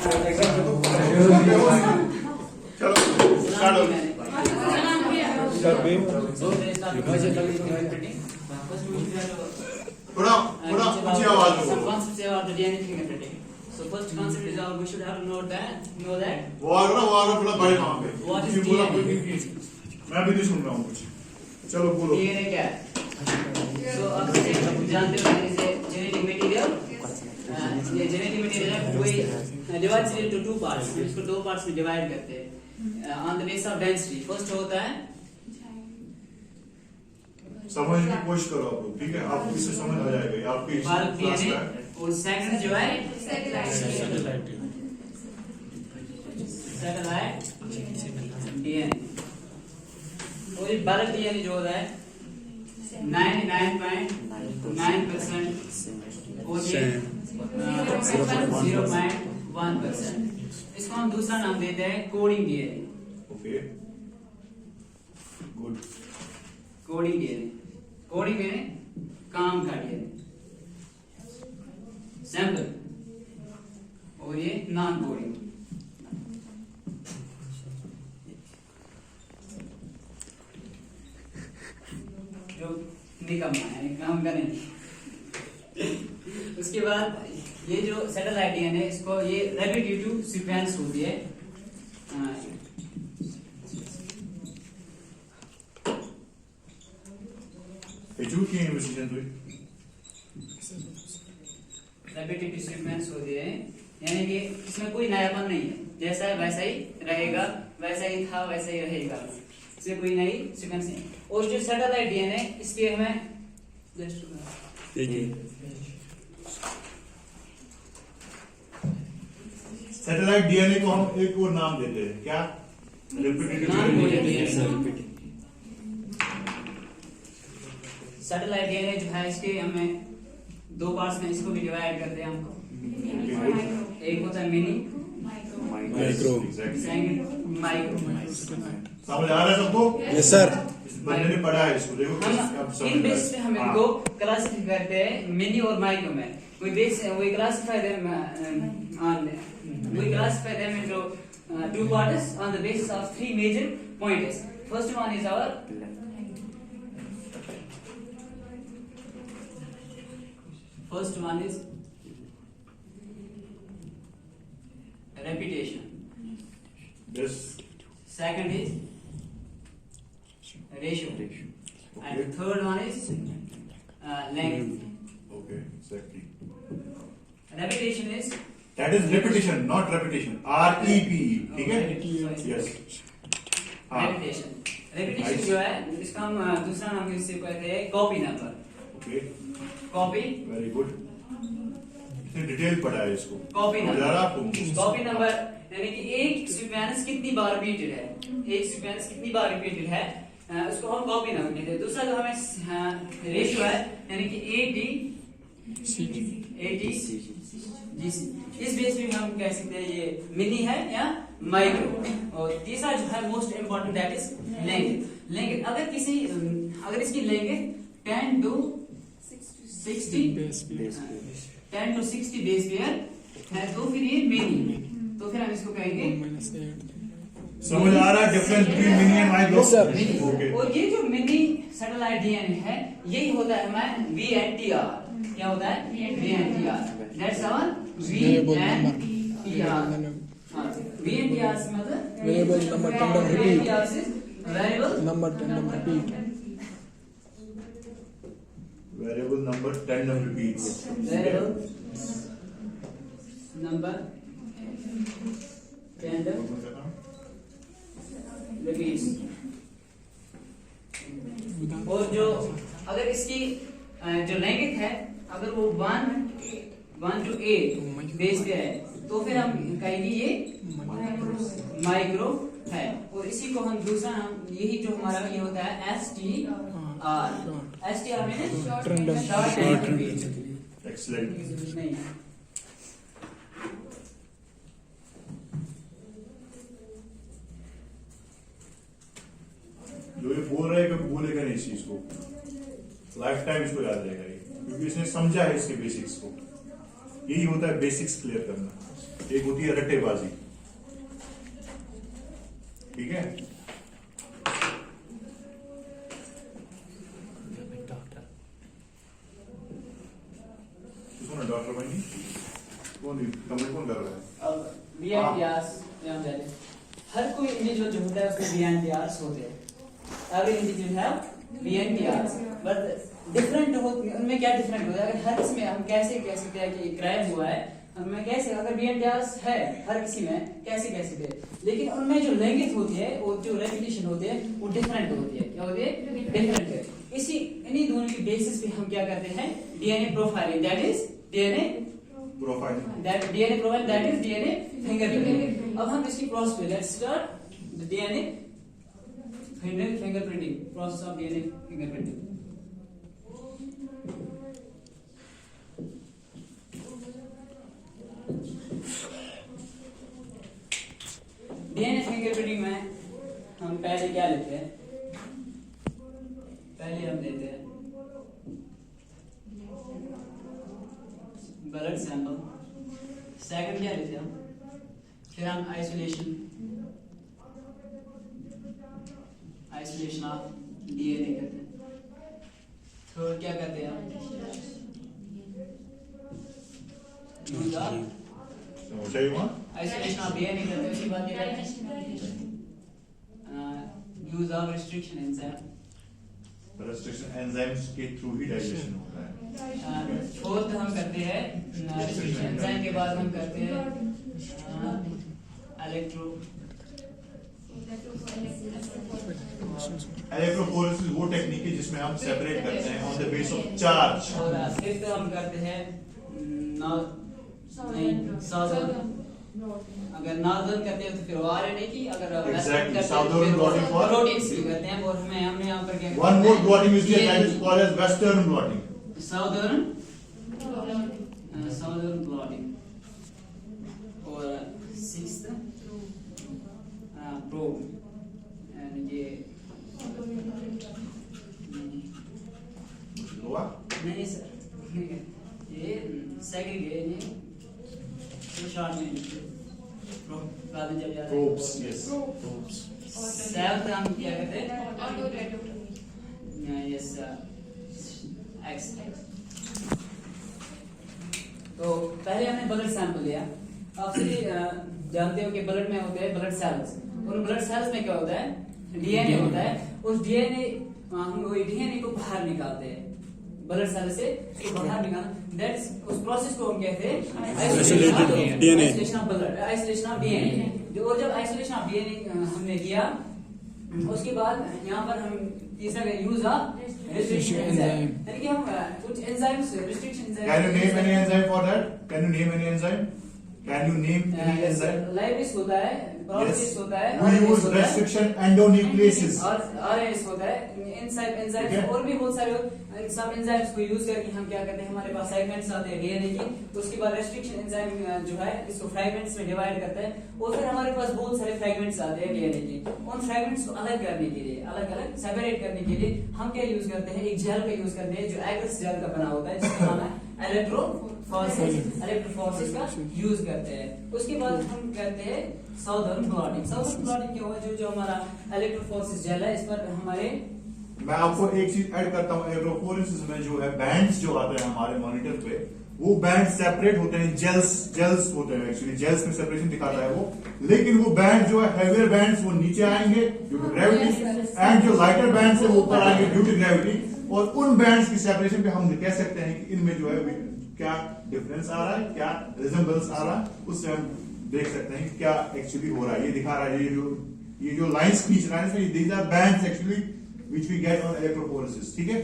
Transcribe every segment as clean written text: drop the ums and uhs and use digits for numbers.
चलो स्टार्ट हो। थोड़ा थोड़ा ऊंची आवाज में बोलो। So first concept is we should have to know that वो आ रहा थोड़ा बड़े वहां पे। what is बोला DNA? मैं भी नहीं सुन रहा हूँ कुछ। चलो बोलो। DNA क्या है? So आप जानते हो इसे genetic material। ये genetic material कोई divides it into two parts। इसको दो parts में divide करते हैं। On the basis of density, first होता है समझने की कोशिश करो आप लोग, ठीक है? आपको इससे समझ आ जाएगा। ये आपकी bulk क्लास DNA का है। और second जो है satellite DNA और ये bulk DNA जो होता है 99.9% और ये 0.1%। इसको हम दूसरा नाम देते हैं coding DNA. Okay good. Coding DNA, coding DNA काम का डीएनए सैंपल और ये नॉन कोडिंग। जो निकम्मा है काम का नहीं। उसके बाद ये जो सैटेलाइट डीएनए इसको ये रेपिटेटिव सीक्वेंस होती है। एजुकेशन की इन्वेस्टिगेशन हुई। रेपिटेटिव सीक्वेंस होती है यानी कि इसमें कोई नयापन नहीं है, जैसा है वैसा ही रहेगा, वैसा ही था वैसा ही रहेगा, इसमें कोई नई सीक्वेंस नहीं। और जो सैटेलाइट डीएनए इसके हमें सैटेलाइट डीएनए को हम एक और नाम देते हैं, क्या? Repetitive DNA. सैटेलाइट डीएनए जो है इसके हमें दो पार्ट्स में इसको भी डिवाइड करते हैं हमको। एक होता है मिनी माइक्रो। Second micro. समझ आ रहा है सबको? Yes sir. इस बंदे ने पढ़ा है इसको, देखो हम अब समझ इन में बेस पे हम इनको क्लासिफाई करते हैं मिनी और माइक्रो में। we classify them into two parts on the basis of three major pointers. First one is our repetition. Yes. Second is ratio. And the third one is length. Okay, exactly. Repetition is That is repetition, not repetition. R-E-P-E, ठीक है? Yes. हाँ. repetition जो है इसका हम दूसरा नाम इससे कहते हैं copy number. Okay. Copy Very good. इसने डिटेल पढ़ा है इसको। कॉपी समझ आ रहा है आपको? कॉपी नंबर यानी कि एक सीक्वेंस कितनी बार रिपीटेड है, एक सीक्वेंस कितनी बार रिपीटेड है उसको हम कॉपी नंबर कहते हैं। दूसरा जो हमें रेशियो है यानी कि ATGC, इस बेस पे हम कह सकते हैं ये मिनी है या माइक्रो। और तीसरा जो है most important that is length. अगर इसकी लेंथ 10 to 60 बेस पेयर है तो फिर ये मिनी, तो फिर हम इसको कहेंगे। समझ आ रहा है difference between mini and micro? Okay. और ये जो मिनी सैटेलाइट डीएनए है यही होता है हमारा VNTR। क्या होता है? VNTR। That's our VNTR। VNTR से मतलब variable number term repeat. Variable number term repeat. Variable number tandem repeats. Variable number tandem repeats. और जो अगर इसकी जो लेंथ है अगर वो 1 to 8 बेस पे है तो फिर हम कहेंगे ये माइक्रो है। और इसी को हम दूसरा नाम यही जो हमारा ये होता है STR में शॉर्ट रिपीट। Excellent. नहीं जो ये बोल रहा है कभी भूलेगा नहीं इस चीज को, लाइफ टाइम इसको याद रहेगा ये, क्योंकि इसने समझा है इसके बेसिक्स को। यही होता है बेसिक्स क्लियर करना। एक होती है रट्टेबाजी, ठीक है। सुनो डॉक्टर भाई, कौन कमेंट कौन कर रहा है? अब BNTRs हर कोई इंडिविजुअल जो होता है उसमें BNTRs होते हैं। every individual have BNTRs, but different उनमें क्या डिफरेंट होता है? अगर हर किसी में हम कैसे कह सकते हैं कि क्राइम हुआ है, हमें कैसे अगर BNTRs है हर किसी में कैसे कह सकते हैं, लेकिन उनमें जो लैंग्वेज होती है वो जो रेपिटेशन होती है वो डिफरेंट होती है। क्या होती है? डिफरेंट है। इसी इन्हीं दोनों की बेसिस पे हम क्या करते हैं? DNA profiling, that is DNA profiling, DNA profile, that is DNA fingerprinting. अब हम इसकी प्रोसेस पे let's start the DNA fingerprinting, process of DNA fingerprinting. DNA fingerprinting में हम पहले क्या लेते हैं? पहले हम लेते हैं ब्लड सैंपल, सेकंड क्या लेते हैं हम? फिर हम आइसोलेशन ऑफ DNA करते हैं। थर्ड क्या करते हैं हम? समझा ही वहाँ? आइसोलेशन ऑफ DNA करते हैं। उसके बाद क्या करते हैं? Use of restriction enzyme, restriction enzymes के थ्रू ही डाइजेशन होता है। फोर्थ हम करते हैं रिस्ट्रिक्शन एंजाइम के बाद हम करते हैं इलेक्ट्रोफोरेसिस वो टेक्निक है जिसमें हम सेपरेट करते हैं on the base of charge. और फिफ्थ हम करते हैं साउदर्न। अगर नॉर्दर्न करते हैं तो फिर RNA की, अगर Exactly. Southern blotting for proteins की करते हैं। और हमने यहाँ पर क्या One more blotting is there, that is called as western blotting. Southern blotting. और सिक्स्थ प्रोब, एंड ये हुआ? नहीं सर, ये सेग्रीगेट, ये शॉर्ट में बाद में जब जाता है Probes, yes. सेवंथ हम क्या करते हैं? Yes x. तो पहले हमने ब्लड सैंपल लिया। आप सभी जानते हो कि ब्लड में होते हैं ब्लड सेल्स। उन ब्लड सेल्स में क्या होता है? DNA होता है। उस DNA हम वही DNA को बाहर निकालते हैं ब्लड सेल से, उसको बाहर निकालना, दैट्स उस प्रोसेस को हम कहते हैं isolation of blood, isolation of DNA। जो और जब आइसोलेशन ऑफ DNA हमने किया, उसके बाद यहाँ पर हम तीसरा यूज ऑफ रिस्ट्रिक्शन एंजाइम, यानी कि हम कुछ enzymes restriction enzyme. Can you name any enzyme for that? Can you name any enzyme? Can you name any enzyme? लाइवेस होता है, प्रोटीस होता है, We use restriction endonucleases. और RNase होता है, एंजाइम्स और भी बहुत सारे सब एंजाइम्स को यूज करके हम क्या करते हैं? हमारे पास सेगमेंट्स आते हैं DNA के, उसके बाद रेस्ट्रिक्शन एंजाइम जो है इसको फ्रैगमेंट्स में डिवाइड करता है, और फिर हमारे पास बहुत सारे फ्रैगमेंट्स आते हैं DNA के। उन फ्रैगमेंट्स को अलग करने के लिए, अलग अलग सेपरेट करने के लिए हम क्या यूज करते हैं? एक जेल का यूज करते हैं जो एग्रेस जेल का बना होता है, जिसका नाम है इलेक्ट्रोफोरेसिस का यूज करते हैं। उसके बाद हम करते हैं साउदर्न ब्लॉटिंग। साउदर्न ब्लॉटिंग क्या हुआ? जो हमारा इलेक्ट्रोफोरेसिस जेल है, इस पर हमारे मैं आपको एक चीज ऐड करता हूँ। इलेक्ट्रोफोरेसिस में जो है बैंड्स जो आते हैं हमारे मॉनिटर पे, वो बैंड सेपरेट होते हैं, जेल्स होते हैं, एक्चुअली जेल्स में सेपरेशन दिखाता है वो, लेकिन वो बैंड जो है हेवियर बैंड्स वो नीचे आएंगे ड्यू टू ग्रेविटी, एंड जो लाइटर बैंड्स है वो ऊपर आएंगे ड्यू टू ग्रेविटी। और उन बैंड्स की सेपरेशन पे हम कह सकते हैं कि इनमें जो है क्या डिफरेंस आ रहा है, क्या रिजेंबल्स आ रहा है, उससे हम देख सकते हैं कि क्या एक्चुअली हो रहा है। ये दिखा रहा है, ये जो लाइंस खींच रहा है, these are bands actually which we get on electrophoresis, ठीक है।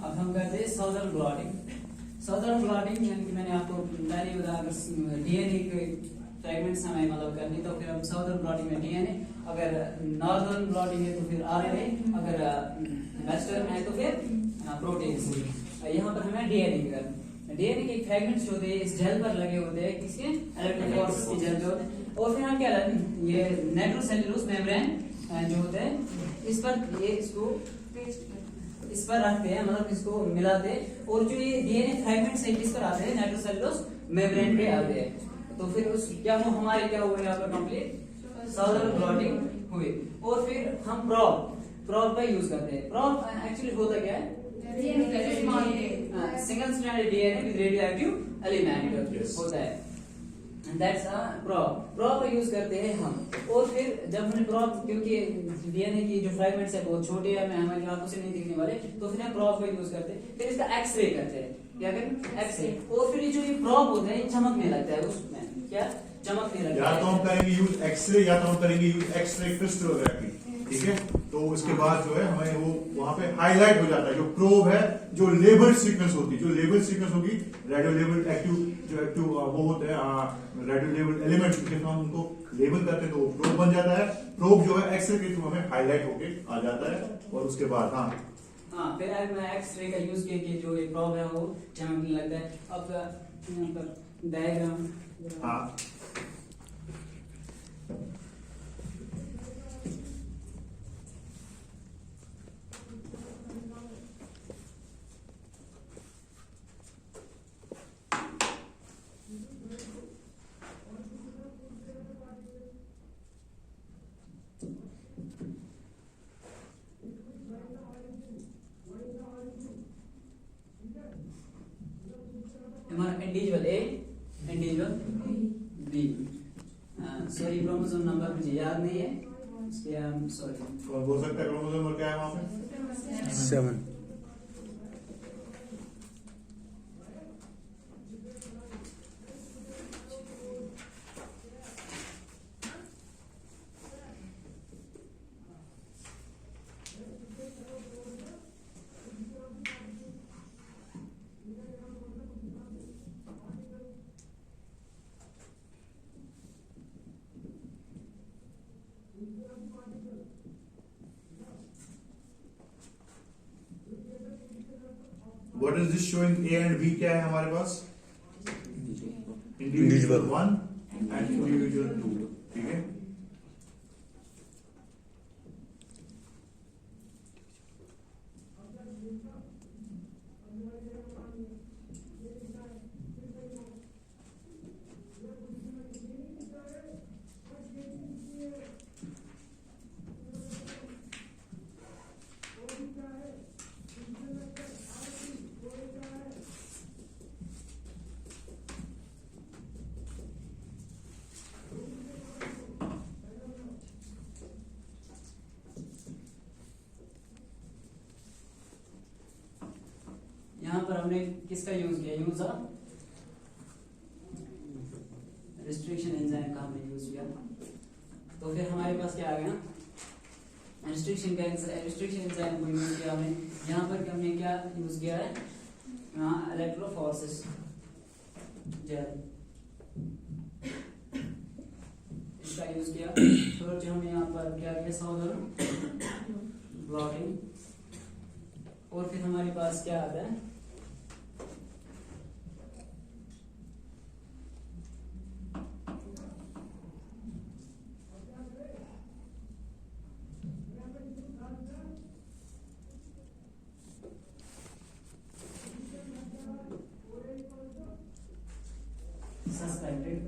अब हम करते हैं साउदर्न ब्लॉटिंग। साउदर्न ब्लॉटिंग यानी कि मैंने आपको पहले बताया, अगर DNA के फ्रैगमेंट्स हमें मतलब करनी तो फिर हम साउदर्न ब्लॉटिंग में DNA, अगर नॉर्दर्न ब्लॉटिंग है तो फिर RNA, अगर वेस्टर्न है तो फिर प्रोटीन्स। यहाँ पर हमें DNA डीएनए के फ्रैगमेंट्स जो होते हैं इस जेल पर लगे होते हैं, किसके इलेक्ट्रोफोरेसिस के जेल जो होते हैं, और फिर हम क्या लाते हैं, ये नाइट्रोसेल्यूलोज मेम्ब्रेन जो होता है इस पर ये इसको इस पर रखते हैं, मतलब इसको मिलाते हैं, और जो ये डीएनए फ्रैगमेंट्स है किस पर आते हैं, नाइट्रोसेल्यूलोज मेम्ब्रेन पे आते हैं। तो फिर उस क्या हो हमारे क्या हुए यहाँ पर कंप्लीट सेलुलर प्लॉटिंग हुई। और फिर हम प्रोब का यूज करते हैं। प्रोब एक्चुअली होता क्या है, single stranded DNA with radioactive element Yes. होता है, दैट्स अ प्रोब का यूज करते हैं हम। और फिर जब हमने प्रोब, क्योंकि डीएनए की जो फ्रैगमेंट्स है बहुत छोटे हैं, हमारी आंखों से नहीं दिखने वाले, तो फिर हम प्रोब का यूज करते हैं। फिर इसका एक्सरे करते हैं, क्या करें, एक्सरे। और फिर जो ये प्रोब होता है ये चमकने लगता है, उसमें क्या चमकने लगता या है। तो हम करेंगे यूज एक्सरे, या तो हम करेंगे यूज एक्सरे क्रिस्टलोग्राफी, ठीक है। तो उसके बाद जो है हमें वो वहां पे हाईलाइट हो जाता है जो प्रोब है, जो लेबल सीक्वेंस होती है, जो लेबल सीक्वेंस होगी, रेडियो लेबल एक्टिव, जो एक्टिव वो होते हैं रेडियो लेबल एलिमेंट्स, जब हम उनको लेबल करते हैं तो प्रोब बन जाता है। प्रोब जो है एक्सरे के थ्रू हमें हाईलाइट होके आ जाता है, और उसके बाद हाँ फिर एक्सरे का यूज करके जो ये प्रोब है वो चमकने लगता है। अब यहाँ पर डायग्राम, हाँ हमारा individual A, individual B. Sorry chromosome number मुझे याद नहीं है, इसके हम सॉरी। कौन बोल सकता है क्रोमोसोम नंबर क्या है वहां पे? 7. What is this showing? A and B क्या है हमारे पास? Individual 1 and individual 2, ठीक है। यहाँ पर हमने किसका यूज किया, यूज ऑफ रिस्ट्रिक्शन एंजाइम का हमने यूज किया। तो फिर हमारे पास क्या आ गया, रिस्ट्रिक्शन एंजाइम को यूज किया हमने। यहाँ पर हमने क्या यूज किया है, यहाँ इलेक्ट्रोफोरेसिस जेल, इसका यूज किया। तो जो हमने यहाँ पर क्या किया, साउदर्न ब्लॉटिंग। और फिर हमारे पास क्या आता है, सस्पेक्टेड